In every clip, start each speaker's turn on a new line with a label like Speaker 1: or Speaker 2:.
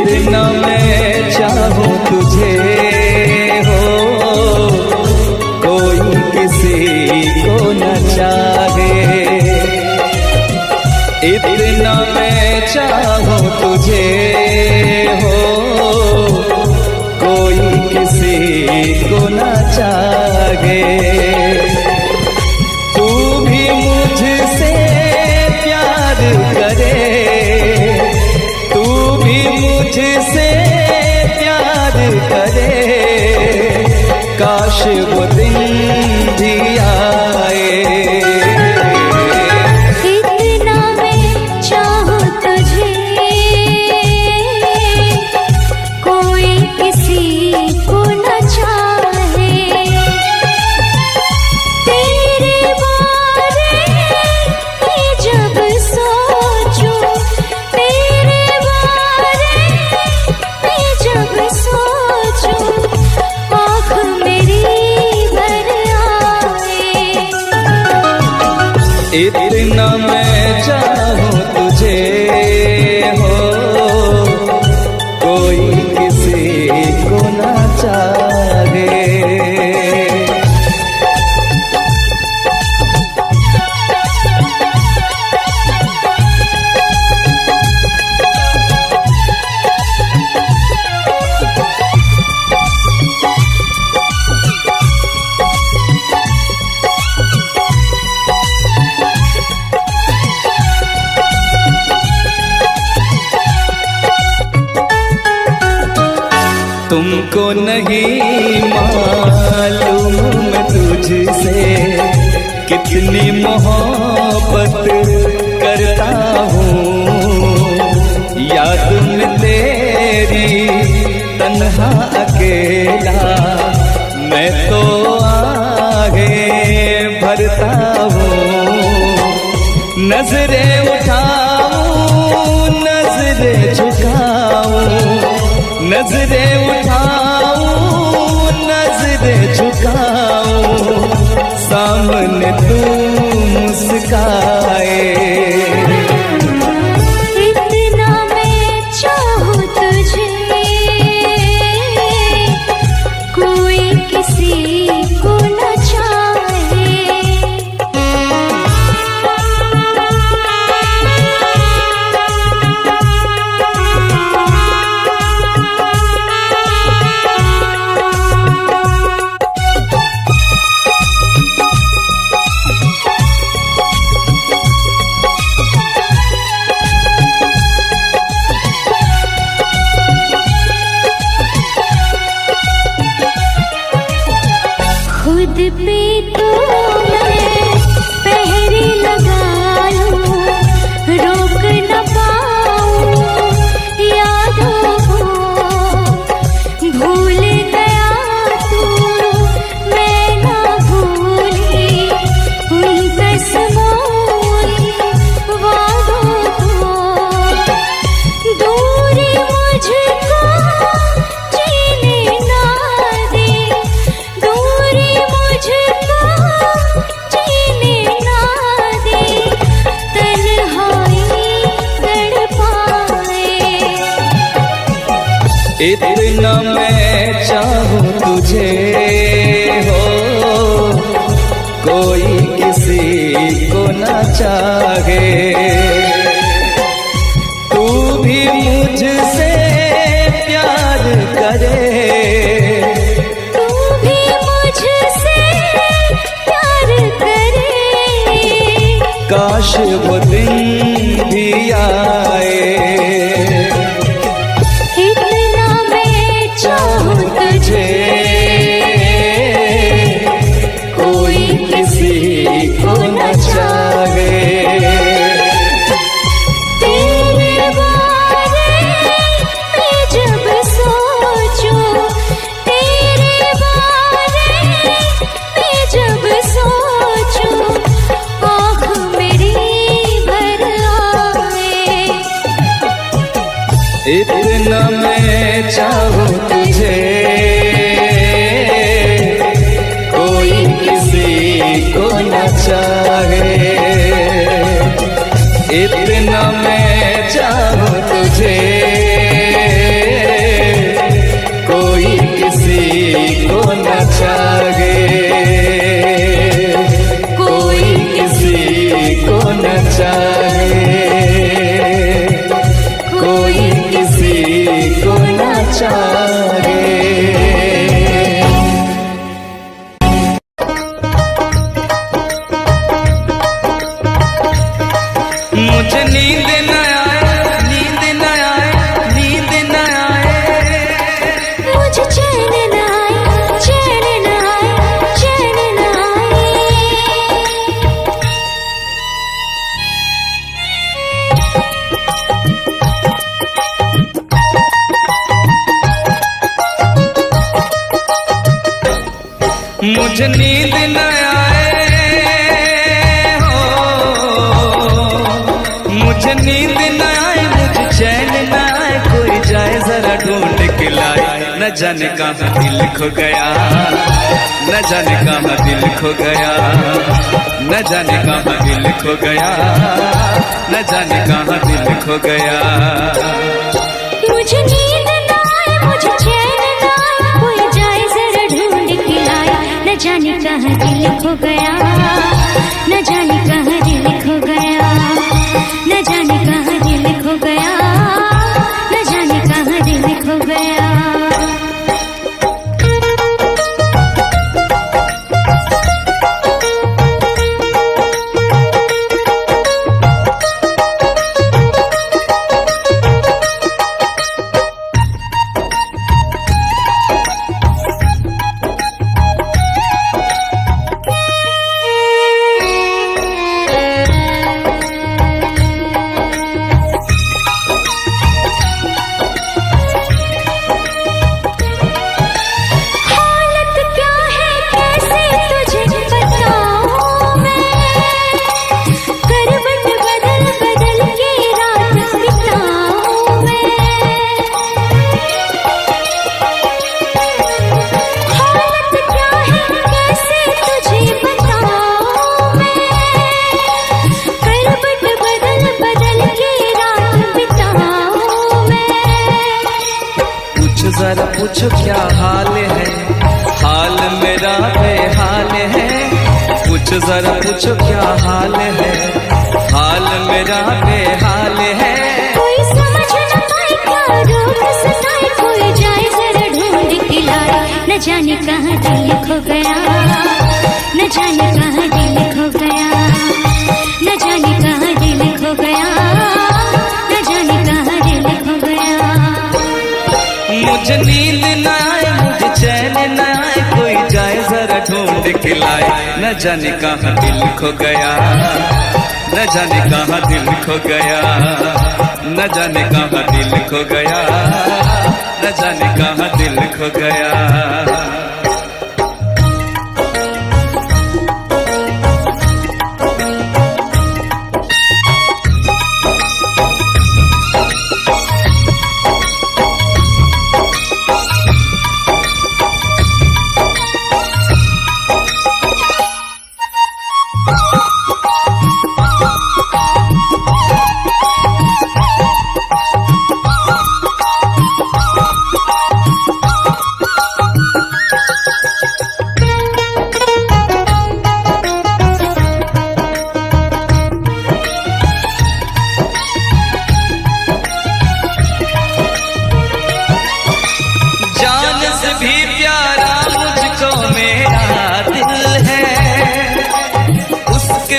Speaker 1: इतना मैं चाहूं तुझे हो, कोई किसी को न चाहे। इतना मैं चाहूं तुझे हो, कोई किसी को न चाहे। तू भी मुझसे प्यार करे, तू भी मुझसे प्यार करे, काश वो दिन भी आए।
Speaker 2: इतना मैं चाहूं तुझे, कोई किसी को न चाहे। तेरे बारे में जब सोचूं, तेरे बारे में जब सोचूं, आँख मेरी भर आए।
Speaker 1: इतना मैं चाहूं तुझे हो, कोई किसी को न चाहे। तुमको नहीं मालूम मैं तुझसे कितनी मोहब्बत करता हूँ। याद में तेरी तन्हा अकेला मैं तो आगे भरता हूँ। नजरें उठाऊं, नजरें झुकाऊं, नजरें उठाऊं, नजरें झुकाऊं, सामने तू मुस्काए।
Speaker 2: इतना मैं चाहूं तुझे, कोई किसी को न चाहे। खुद पे तो मैं पहरे लगा लूं, रोक न पाऊं यादों को। भूल गया तू, मैं ना भूली उन कसमों उन वादों को। दूरी मुझको जीने ना दे, दूरी मुझको जीने ना दे, तन्हाई तड़पाए।
Speaker 1: इतना मैं चाहूं तुझे हो, कोई किसी को न चाहे। तू भी मुझसे प्यार करे,
Speaker 2: तू भी मुझसे प्यार करे,
Speaker 1: काश वो दिन भी आए।
Speaker 2: इतना मैं चाहूं तुझे,
Speaker 1: कोई किसी को न चाहे।
Speaker 2: तेरे बारे में जब सोचूं, तेरे बारे में जब सोचूं, आँख मेरी भर आए।
Speaker 1: इतना मैं चाहूं तुझे, कोई किसी को न चाहे। इतना मैं चाहूं तुझे, मुझे नींद न आए, मुझे चैन न आए, कोई जाए जरा ढूंढ के लाए। न जाने कहाँ दिल खो गया, न जाने कहाँ दिल खो गया, न जाने कहाँ दिल खो गया, न जाने कहाँ दिल खो गया।
Speaker 2: मुझे नींद न आए, मुझे चैन न आए, कोई जाए जरा ढूंढ के लाए। न जाने कहाँ दिल खो गया, न जाने कहाँ दिल खो गया, न जाने कहाँ दिल खो गया, न जाने कहाँ दिल खो गया।
Speaker 1: जरा पूछो क्या हाल है, हाल मेरा बेहाल है। पूछो जरा पूछो क्या हाल है, हाल मेरा बेहाल है।
Speaker 2: कोई समझ न पाए क्या रोग सताए, कोई जाए जरा ढूंढ के लाए। न जाने कहाँ दिल खो गया, न जाने कहाँ दिल खो गया, न जाने कहाँ दिल खो गया, न जाने कहाँ दिल खो गया।
Speaker 1: मुझे नींद न आए, मुझे चैन न आए, कोई जाए जरा ढूंढ के लाए। न जाने कहाँ दिल खो गया, न जाने कहाँ दिल खो गया, न जाने कहाँ दिल खो गया, न जाने कहाँ दिल खो गया।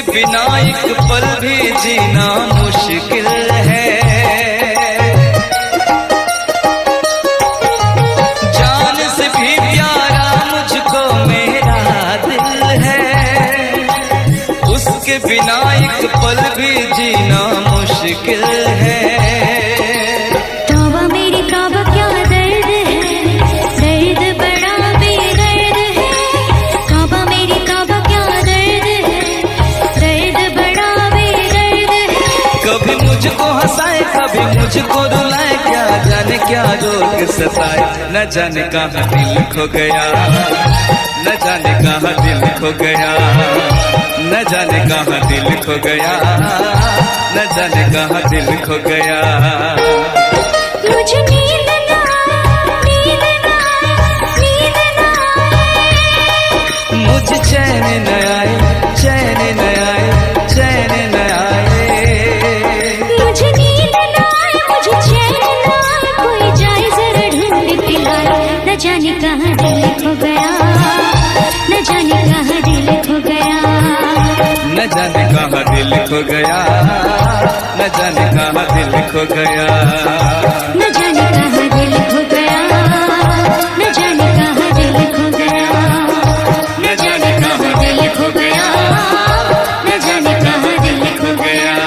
Speaker 1: बिना एक पल भी जीना मुश्किल है। जान से भी प्यारा मुझको मेरा दिल है, उसके बिना एक पल भी जीना मुश्किल है।
Speaker 2: तौबा मेरी तौबा क्या दर्द है, दर्द बड़ा बेदर्द है। तौबा मेरी तौबा क्या दर्द है, दर्द बड़ा बेदर्द है।
Speaker 1: कभी मुझको हंसाए कभी मुझको रुलाए, क्या जाने क्या रोग सताए। न जाने कहाँ दिल खो गया, न जाने कहाँ दिल खो गया, न जाने कहाँ दिल खो गया, न जाने कहाँ दिल खो गया।
Speaker 2: मुझे नींद ना आए, नींद ना आए, नींद ना आए।
Speaker 1: मुझे चैन न आए, चैन न आए, चैन न आए।
Speaker 2: मुझे नींद ना आए, मुझे चैन ना आए, कोई जाए जरा ढूंढ के लाए। न जाने कहाँ दिल खो गया, न जाने कहाँ दिल खो गया,
Speaker 1: न जाने कहाँ दिल खो गया, न जाने कहाँ दिल खो गया,
Speaker 2: न जाने कहाँ दिल खो गया, न जाने कहाँ दिल खो गया, न जाने कहाँ दिल खो गया, न जाने कहाँ दिल खो गया।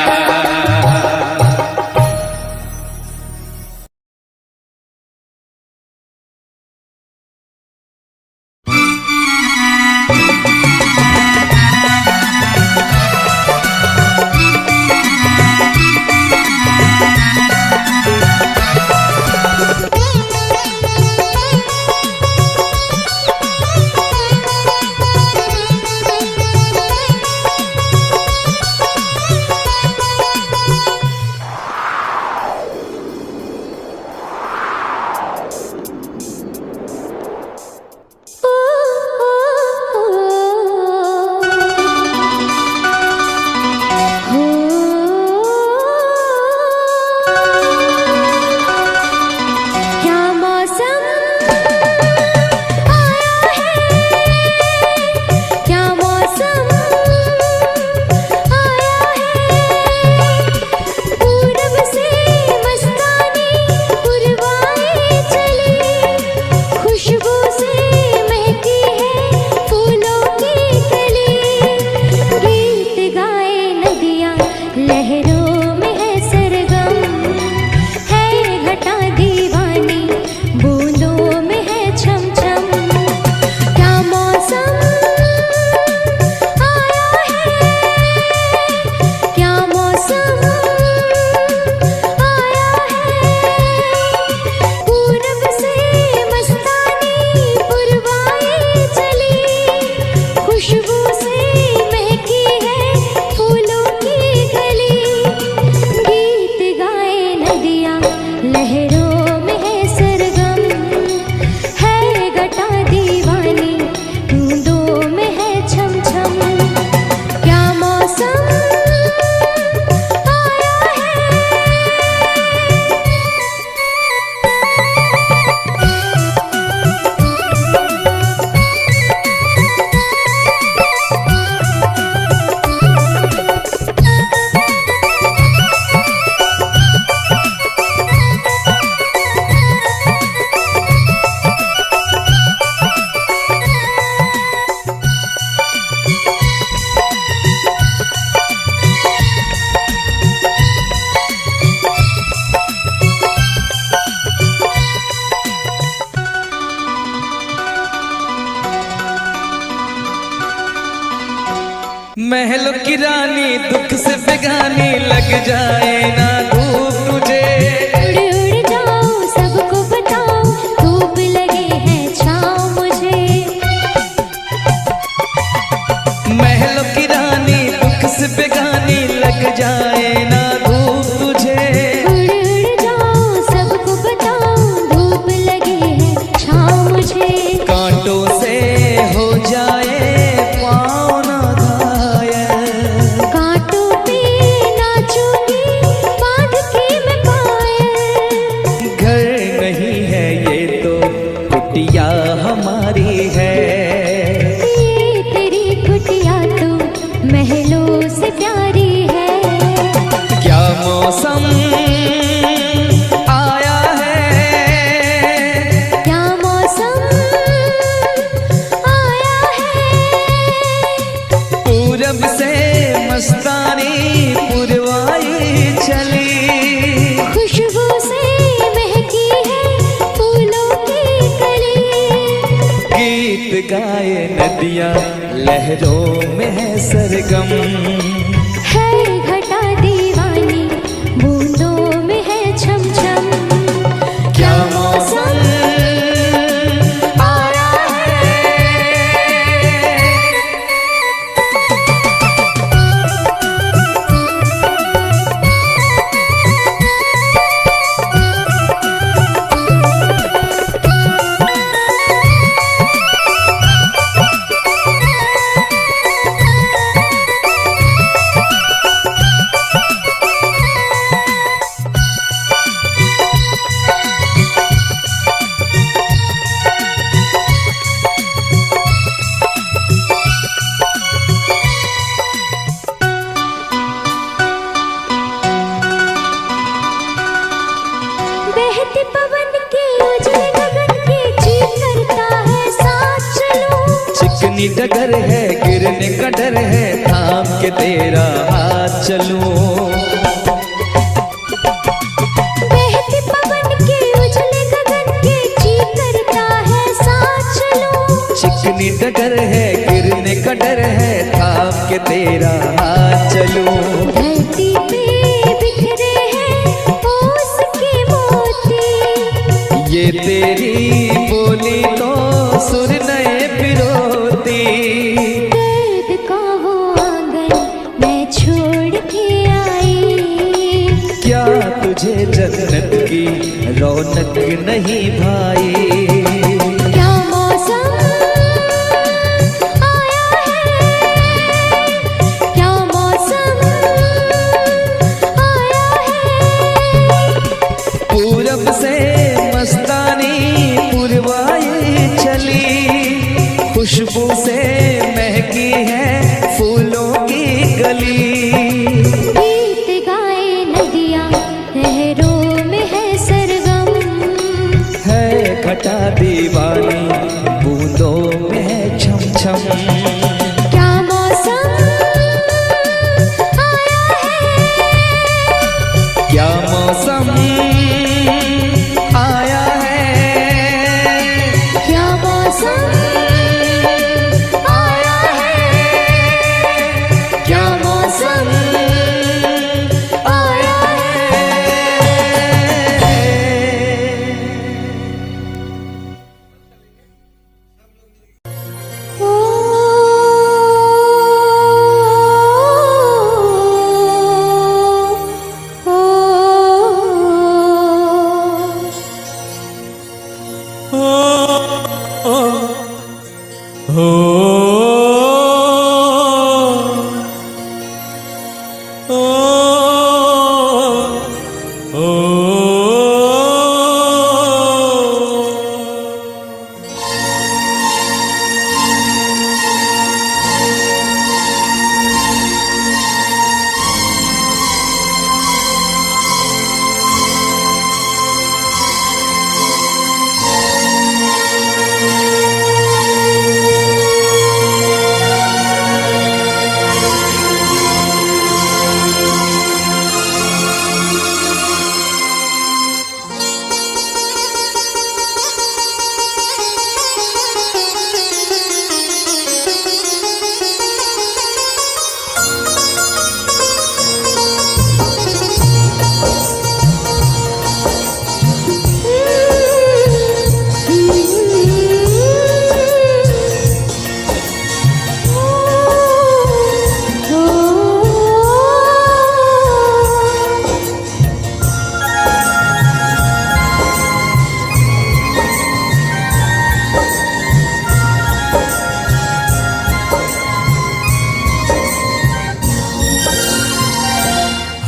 Speaker 1: महलों की रानी दुख से बेगानी लग जाए ना धूप तुझे।
Speaker 2: उड़ उड़ जाऊं सबको बताऊं धूप लगे है छाँव मुझे।
Speaker 1: महलों की रानी दुख से बेगानी लग जाए ना धूप तुझे।
Speaker 2: उड़ उड़ जाऊं सबको बताऊं धूप लगे है छाँव मुझे।
Speaker 1: कांटों से हो जाए पाँव ना घायल,
Speaker 2: कांटों पे नाचूंगी बांध के मैं पायल।
Speaker 1: घर नहीं है ये तो कुटिया हमारी है।
Speaker 2: ये तेरी कुटिया तो महलों से प्यारी है।
Speaker 1: क्या मौसम आया है,
Speaker 2: क्या मौसम आया है।
Speaker 1: पूरब से मस्तानी पुरवाई चली।
Speaker 2: खुशबू से महकी है फूलों की कली।
Speaker 1: गीत गाए नदियाँ लहरों में है सरगम।
Speaker 2: है घटा दीवानी बूंदों में है छम छम।
Speaker 1: क्या मौसम आया है।
Speaker 2: बहते पवन के उजले गगन के चीर करता है साथ चलूं।
Speaker 1: चिकनी डगर है गिरने का डर है थाम के तेरा हाथ चलूं।
Speaker 2: बहते पवन के उजले गगन के चीर करता है साथ चलूं।
Speaker 1: चिकनी डगर है गिरने का डर है थाम के तेरा हाथ चलूं।
Speaker 2: धरती पे बिखरे हैं ओस के मोती।
Speaker 1: ये तेरी बोली तो सुर नए पिरोती।
Speaker 2: दर्द का वो आंगन मैं छोड़ के आई।
Speaker 1: क्या तुझे जन्नत की रौनक नहीं भाई।
Speaker 2: क्या मौसम आया है। क्या मौसम आया है।
Speaker 1: पूरब से मस्तानी पुरवाई चली। खुशबू से महकी है फूलों की गली।
Speaker 2: गीत गाए नदियाँ लहरों में है सरगम।
Speaker 1: है घटा दीवानी बूंदों में है छम छम।
Speaker 2: क्या मौसम आया है।
Speaker 1: क्या मौसम आया है।
Speaker 2: क्या मौसम आया है।
Speaker 1: क्या मौसम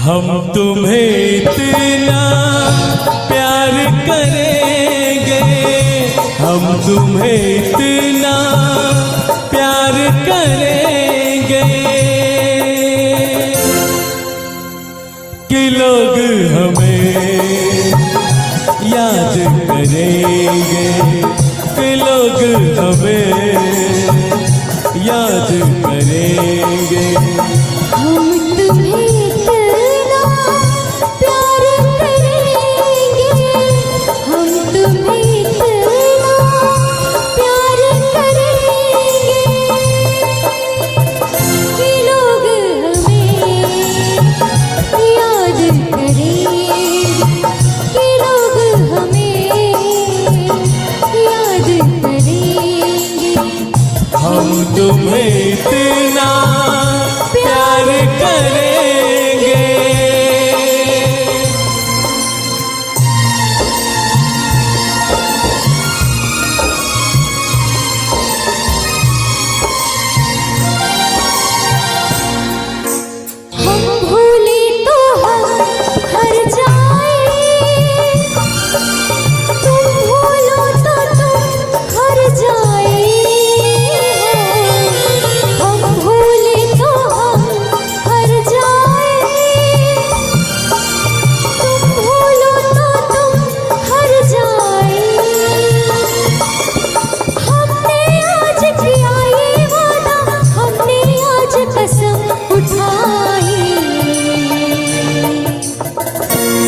Speaker 3: हम तुम्हें इतना प्यार करेंगे, हम तुम्हें इतना प्यार करेंगे कि लोग हमें याद करेंगे, कि लोग हमें याद करेंगे।
Speaker 2: हम तुम्हें इतना प्यार करेंगे, हम तुम्हें इतना प्यार करेंगे कि लोग हमें याद करेंगे, कि लोग हमें याद करेंगे।
Speaker 3: हम तुम्हें इतना प्यार करेंगे।
Speaker 2: हम भूले तो हम हर जाए, तुम भूलो तो तुम हर जाए। हम भूले तो हम हर जाए, तुम भूलो तो तुम हर जाए। हमने आज किया ये वादा, हमने आज कसम उठाई,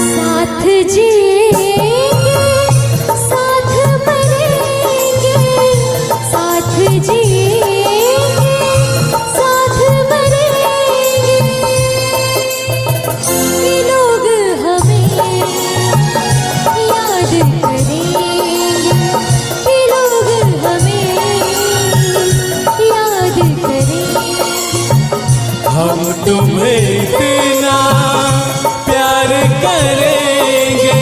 Speaker 2: साथ जिएंगे साथ मरेंगे, साथ जिएंगे साथ मरेंगे कि लोग हमें याद करेंगे, कि लोग हमें याद करेंगे।
Speaker 3: हम तुम्हें इतना प्यार करेंगे।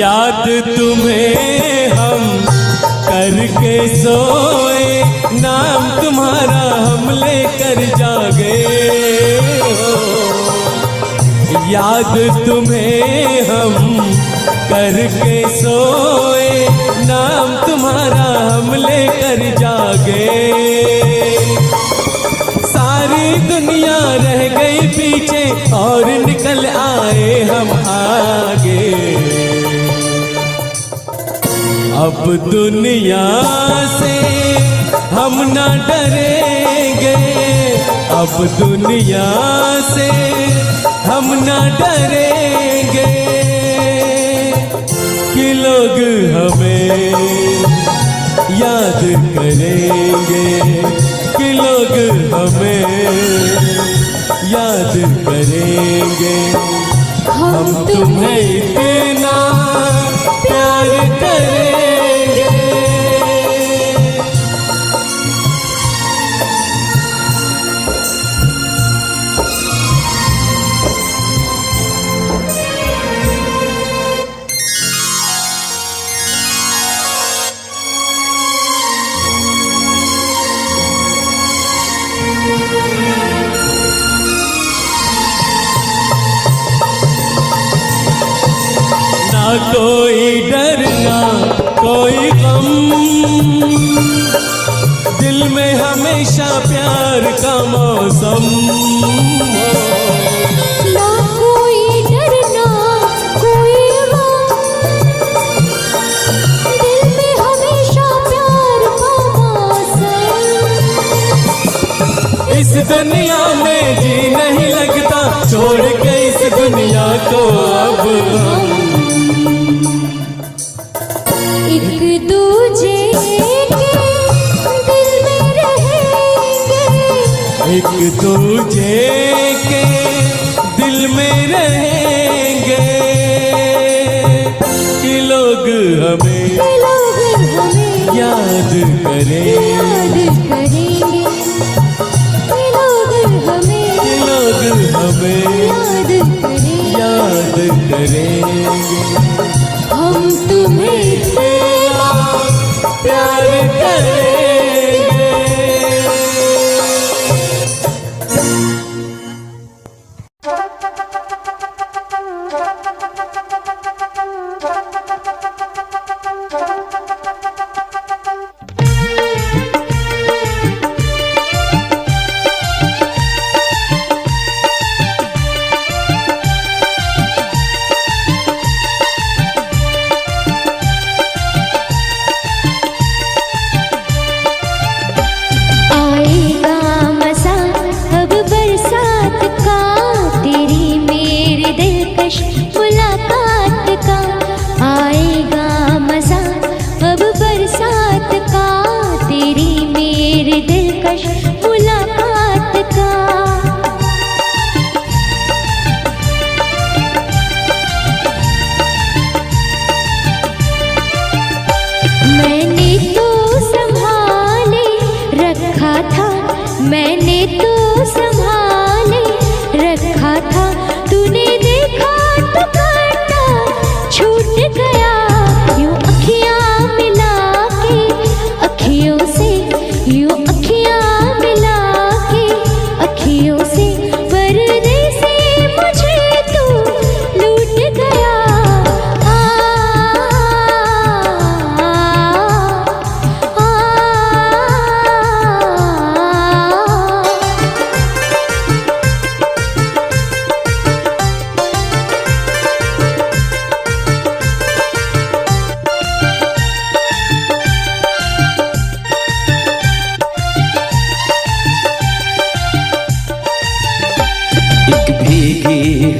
Speaker 3: याद तुम्हें हम करके सोए, नाम तुम्हारा हम लेकर जागे हो। याद तुम्हें हम करके सोए, नाम तुम्हारा हम लेकर जागे। सारी दुनिया रह गई पीछे और निकल आए हम आगे। अब दुनिया से हम न डरेंगे, अब दुनिया से हम न डरेंगे कि लोग हमें याद करेंगे, कि लोग हमें याद करेंगे। हम तुम्हें इतना प्यार करेंगे। ना कोई डर ना कोई गम, दिल में हमेशा प्यार का मौसम हो।
Speaker 2: ना कोई डर ना कोई गम, दिल में हमेशा प्यार का मौसम।
Speaker 3: इस दुनिया में जी नहीं लगता, छोड़ के इस दुनिया को अब हम
Speaker 2: एक दूजे के दिल में रहेंगे,
Speaker 3: एक दूजे के दिल में रहेंगे कि लोग हमें
Speaker 2: याद
Speaker 3: करेंगे।
Speaker 2: करेंगे,
Speaker 3: हमें याद करेंगे।
Speaker 2: हम तुम्हें
Speaker 3: इतना प्यार करेंगे।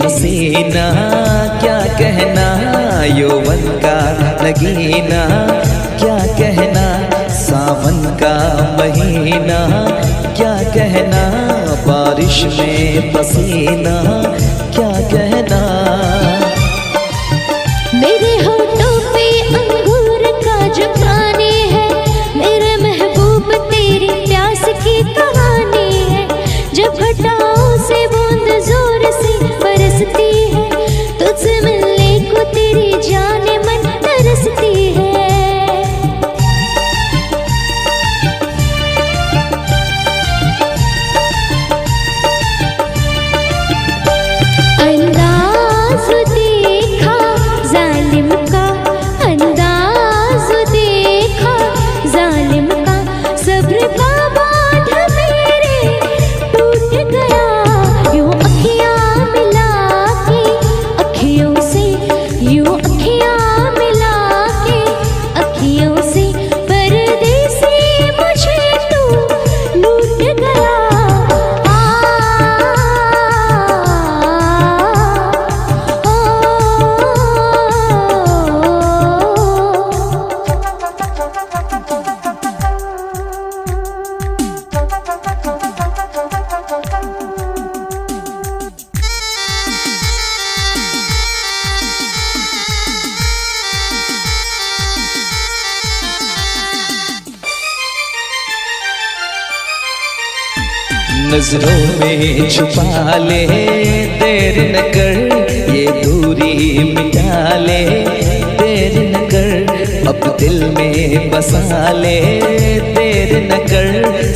Speaker 1: हसीना क्या कहना, यौवन का नगीना क्या कहना, सावन का महीना क्या कहना, बारिश में पसीना क्या कहना।
Speaker 2: मेरे होठों पे अंगूर का जो पानी है, मेरे महबूब तेरी प्यास की कहानी है। जब घटाओं से बूंद जोर से बरसती है, तुझसे मिलने को तेरी जाने मन तरसती है। अंदाज़ देखा जालिम का, अंदाज़ देखा जालिम का, सब्र का बांध मेरे टूट गया। यूं अखियाँ मिला के अखियों से, यूं अखियाँ मिला के अखियों से, परदेसी मुझे तू लूट गया।
Speaker 1: नजरों में छुपा ले, देर न कर ये दूरी मिटा ले, देर न कर अब दिल में बसा ले, देर न कर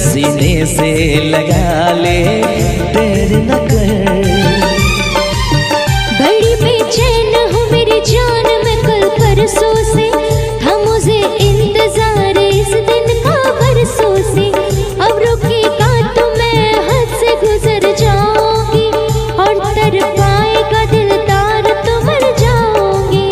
Speaker 1: सीने से लगा ले, देर न कर।
Speaker 2: बड़ी बेचैन हूँ मेरी जान मैं कल परसों से, था मुझे इंतजार इस दिन का बरसों से। अब रुकेगा तो मैं हद से गुजर जाऊंगी, और तर पाएगा दिलदार तो मर जाऊंगी।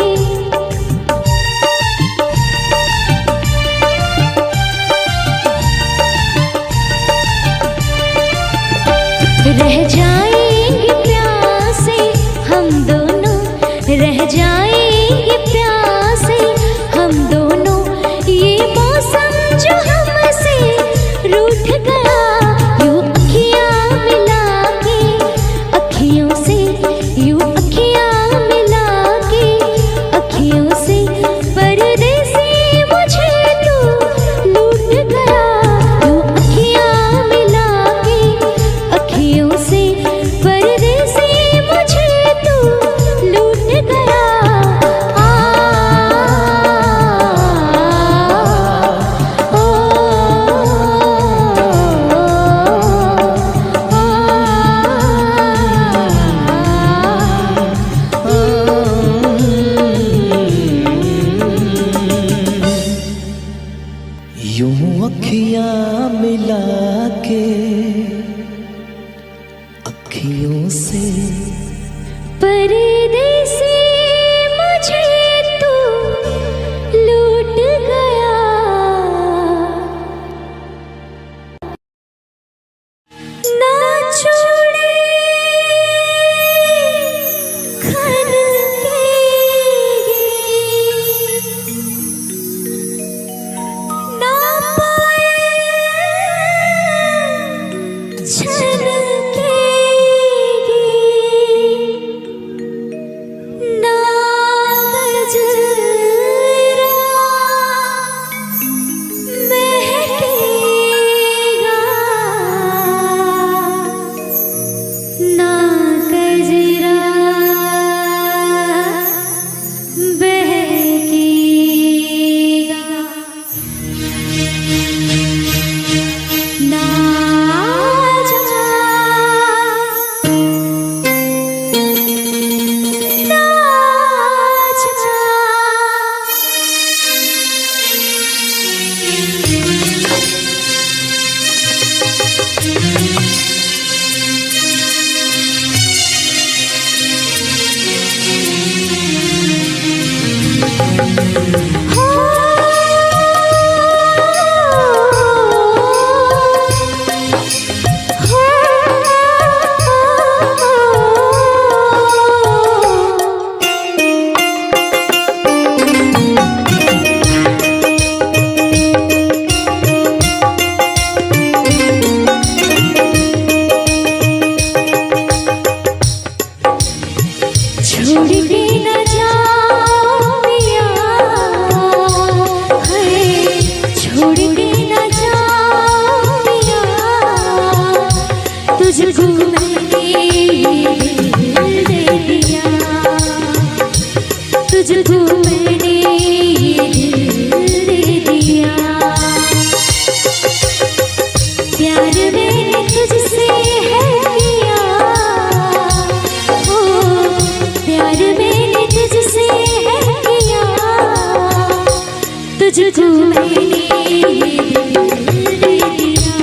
Speaker 2: रह जाएंगे प्यासे हम दोनों, रह जाएंगे प्यासे हम दोनों। ये मौसम जो हमसे रूठ गया, यूं अखियाँ मिला के अखियों से, यूं अखियाँ मिला के अखियों से, परदेसी मुझे तू लूट गया। यूं अखियाँ मिला के अखियों से,
Speaker 3: अखियां मिला के अखियों से
Speaker 2: परदेसी मुझे तू लूट गया, ना छोड़े खन ना पाए छन ना गजरा महकेगा, ना गजरा बहकेगा, ना जा ना जा। छोड़ के न जाओ पिया, है छोड़ के न जाओ पिया, तुझको मैंने दिल दे दिया, तुझको मैंने दिल दे दिया। प्यार मैंने तुझसे है किया, प्यार मैंने तुझसे है किया, तुझको मैंने दिल दे दिया,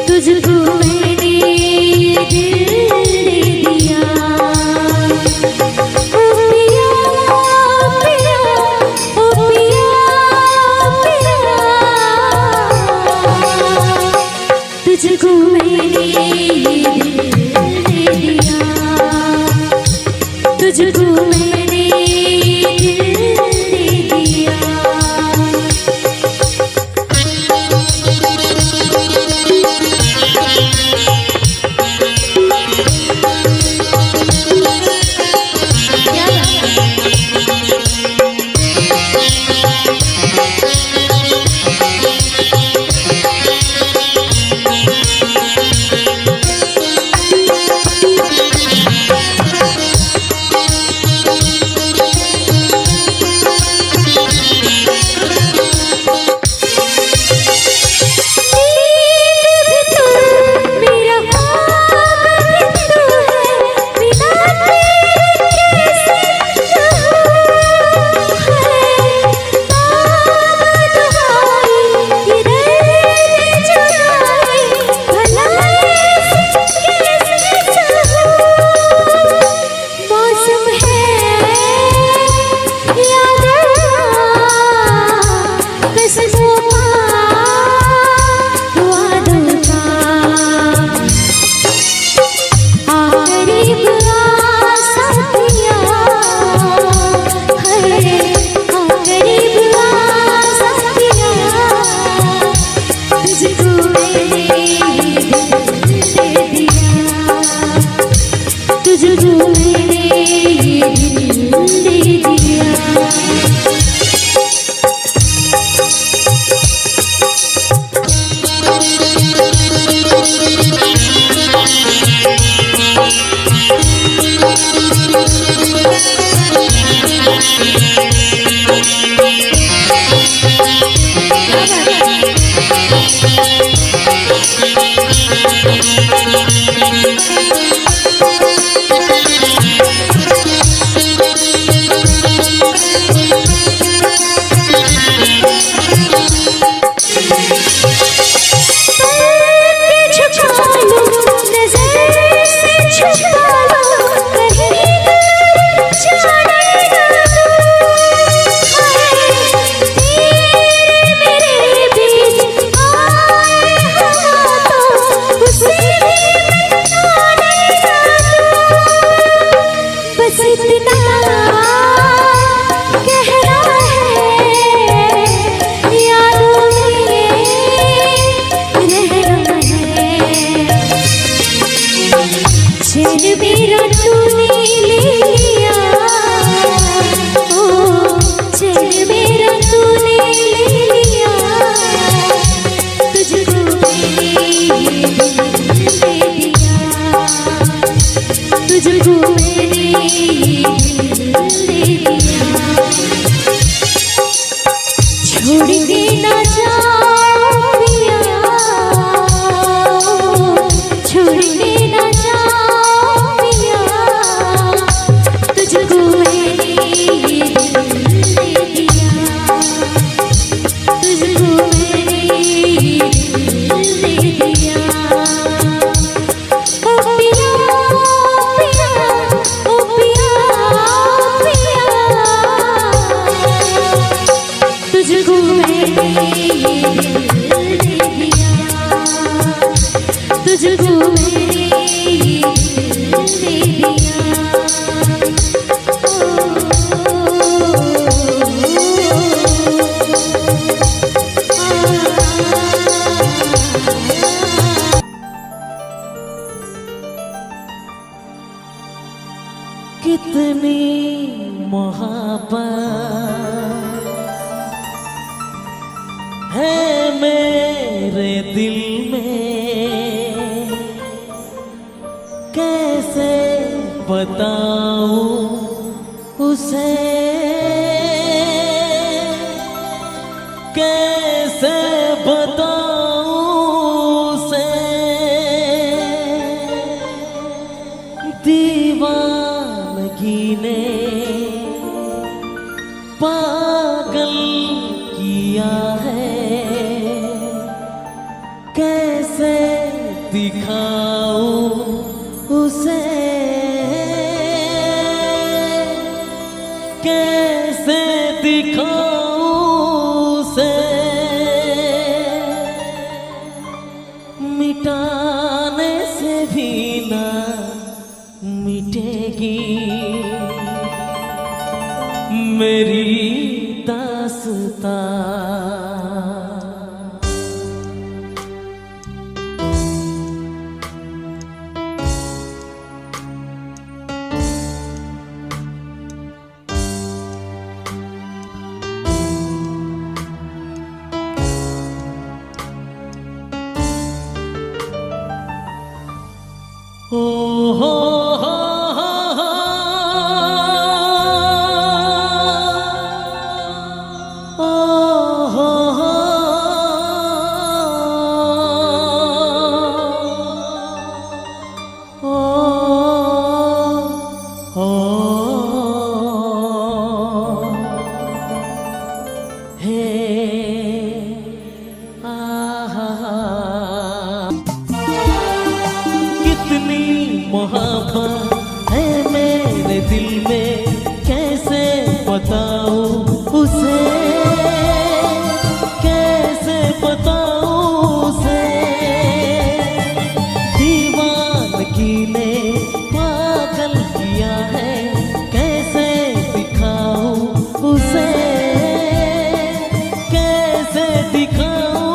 Speaker 2: तुझको मैंने दिल दे दिया। ओ पिया पिया, ओ पिया पिया, तुझको मैंने दिल दे दिया, तुझको मैंने दिल दे दिया। तुझको मैंने दिल दे दिया।
Speaker 3: कितनी मोहब्बत है मेरे दिल में, कैसे बताऊं उसे, कैसे बताऊं उसे। दीवानगी ने पागल किया है, कैसे दिखाऊं उसे, कैसे दिखाऊं उसे। मिटाने से भी ना मिटेगी मेरी दास्तां। ओ हो हो हो हो, ओ हो हो, ओ हो हे कितनी मोहब्बत है मेरे दिल में, कैसे बताऊं उसे, कैसे बताऊं उसे। दीवानगी ने पागल किया है, कैसे दिखाऊं उसे, कैसे दिखाऊं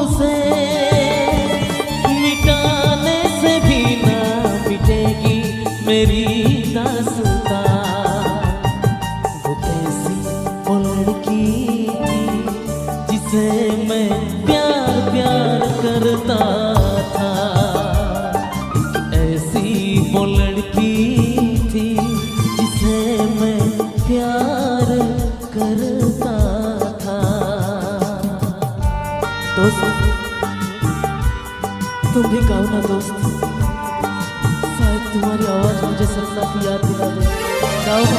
Speaker 3: उसे। मिटाने से भी ना मिटेगी मेरी दास्तां। वो कैसी वो लड़की थी जिसे मैं प्यार प्यार करता था, ऐसी वो लड़की थी जिसे मैं प्यार करता था। दोस्त तुम भी गाओ ना दोस्त, शायद तुम्हारी आवाज मुझे सपना की याद दिला दे। गाओ ना।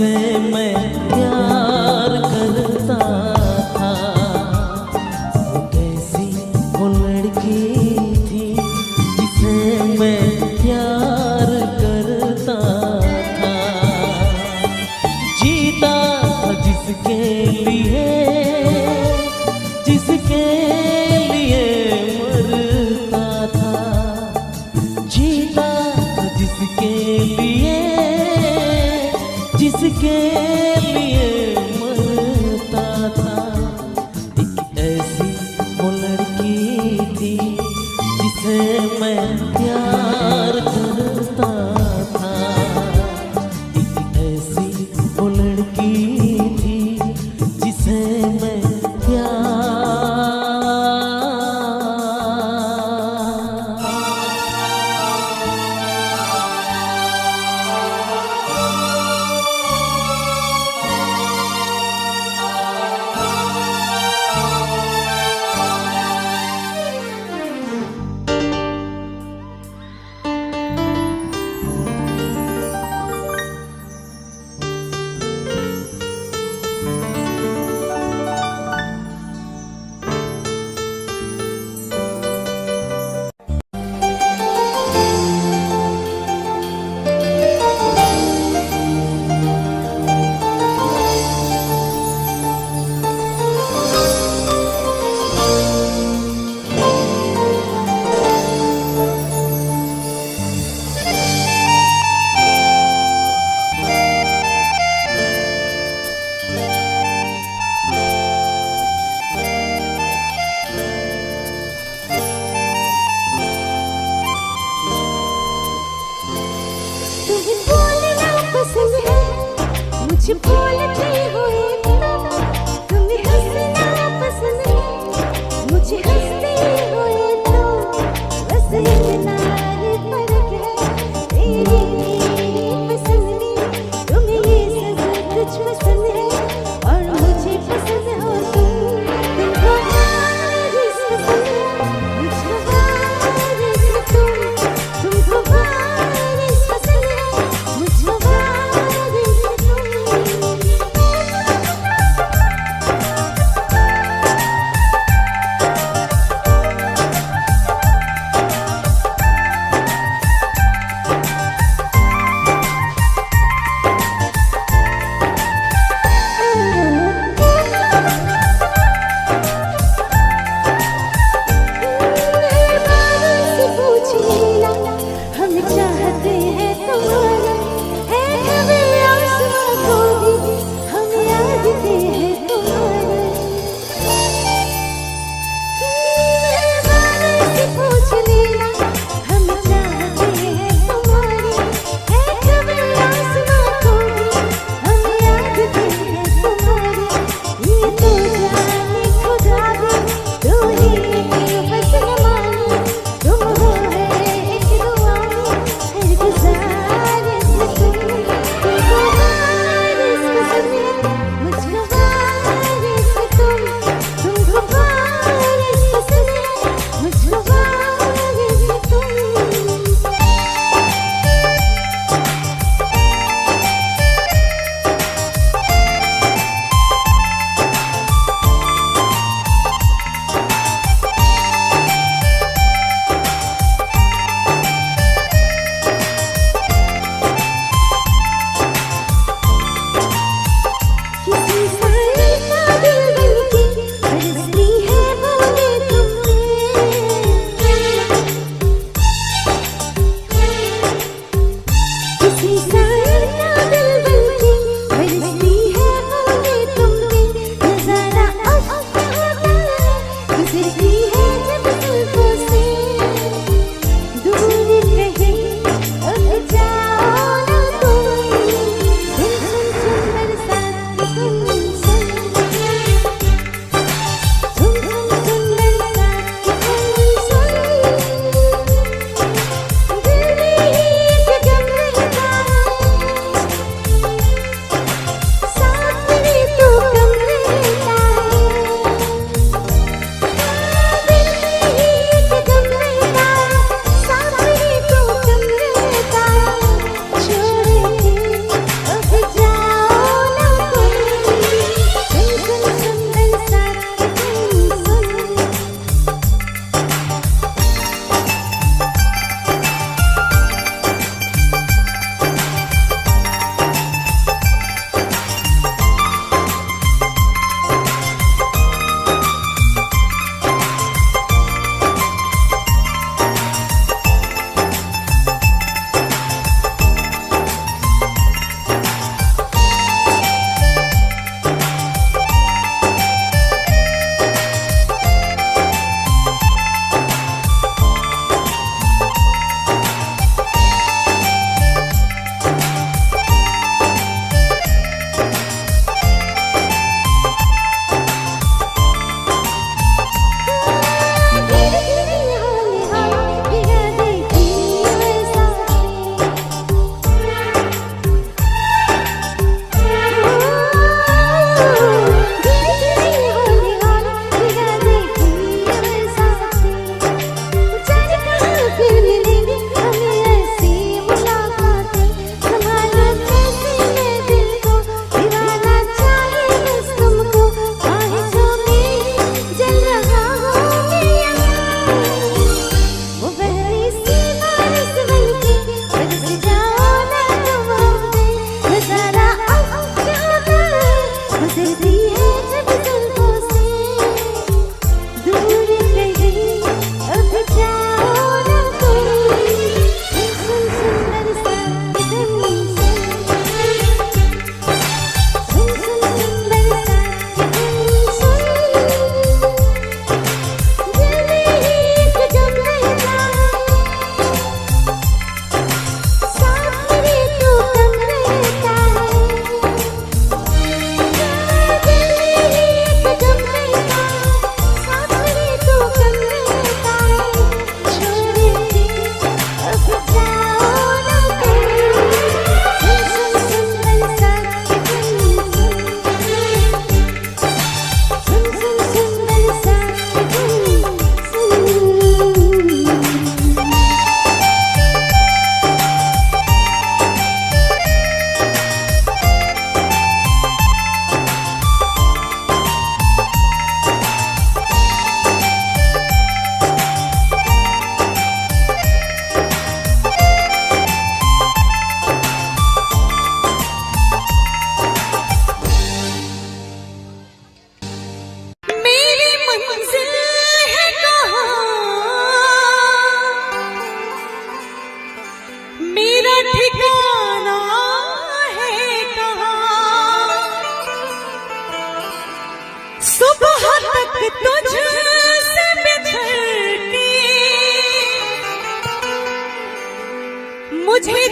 Speaker 3: जिसे मैं प्यार करता था, वो कैसी वो लड़की थी जिसे मैं प्यार करता था। जीता था जिसके लिए, जिसके लिए मरता था। जीता था जिसके लिए, जिसके लिए मरता था। एक ऐसी वो लड़की थी जिसे मैं प्यार करता था। एक ऐसी वो लड़की थी जिसे मैं
Speaker 2: तुम्हें बोलना पसंद है, मुझे बोलते हुए तो। तुम्हें हंसना पसंद है, मुझे हंसते हुए तो। बस इतना ही फर्क है तेरी मेरी पसंद में। तुम्हें ये सब कुछ पसंद है और मुझे पसंद हो तुम। तुमको बारिश पसंद है, मुझको बारिश तुम। तुमको बारिश पसंद है, मुझको बारिश तुम।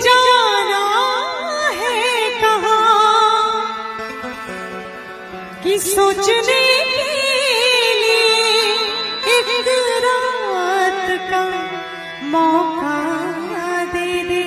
Speaker 4: जाना है कहाँ कि सोचने के लिए एक रात का मौका दे दे।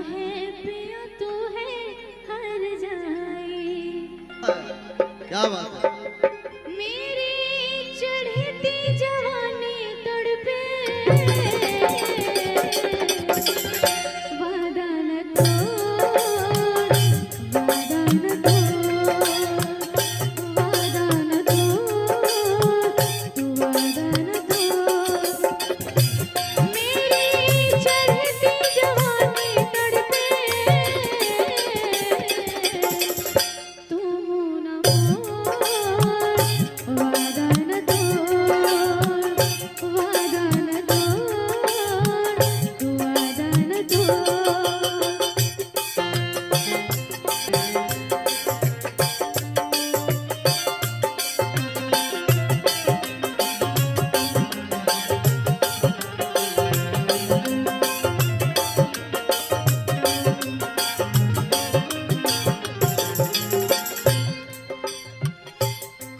Speaker 2: है पिया तू है हर जाई।
Speaker 5: क्या बात है।
Speaker 2: मेरी चढ़ती जवानी तड़पे वादा न तोड़, वादा न तोड़, वादा न तोड़, वादा न तोड़। मेरी चढ़ती जवानी तड़पे तू मुँह न मोड़, वादा न तोड़, वादा न तोड़, वादा न तोड़।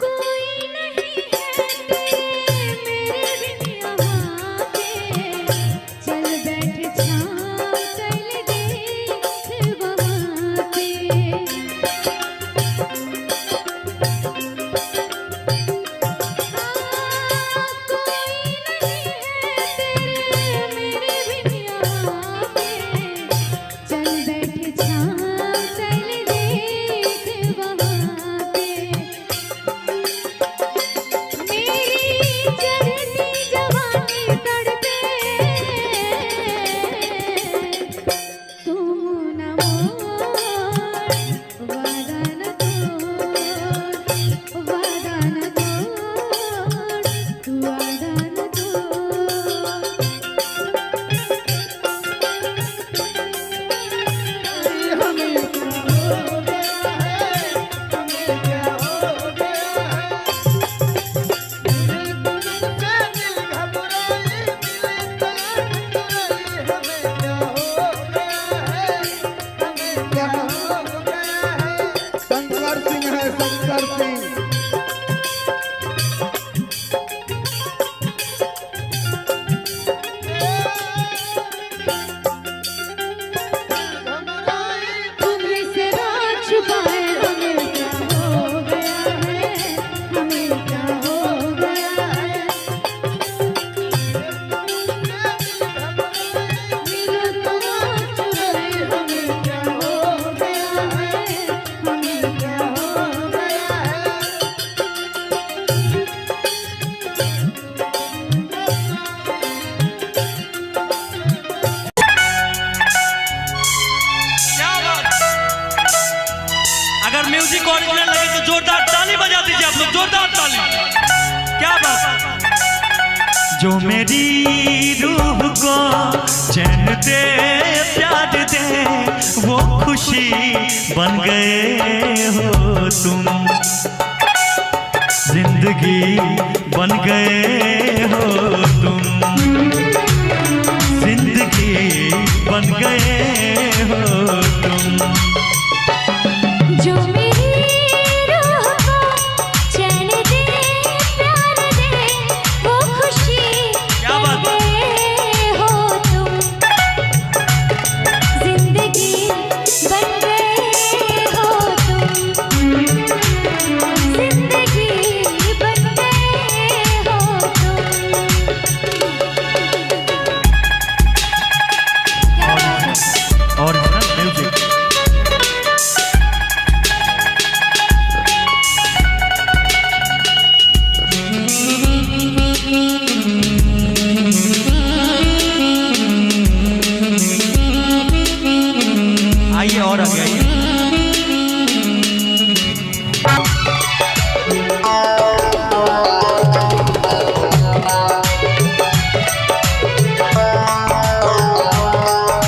Speaker 2: कोई नहीं है मेरे बिन यहाँ पे, चल बैठ छाँव चल देख वहाँ पे। कोई नहीं है मेरे बिन यहाँ पे, चल बैठ छाँव चल देख वहाँ पे। मेरी चढ़ती जवानी तड़पे तू न मोड़, वादा न तोड़, वादा न तोड़, वादा न
Speaker 5: शंकर सिंह है, शंकर सिंह।
Speaker 2: तुम्हें से रात छुपाए हमें क्या हो गया है, हमें क्या हो गया है। मिलो तो रात छुपाए हमें क्या हो गया है, हमें क्या हो गया है।
Speaker 6: क्या बात। अगर म्यूजिक ओरिजिनल लगे तो जोरदार ताली बजा दीजिए आप लोग, जोरदार ताली। क्या बात। जो मेरी रूह को चैन दे प्यार दे वो खुशी बन गए हो तुम, जिंदगी बन गए हो तुम, जिंदगी बन गए हो तुम।
Speaker 2: जो मेरी रूह को चैन दे प्यार दे वो खुशी
Speaker 6: क्या बात
Speaker 2: बन गए हो तुम, जिंदगी बन गए हो तुम, जिंदगी बन गए हो तुम।
Speaker 6: Original music. आइए और आगे आइए।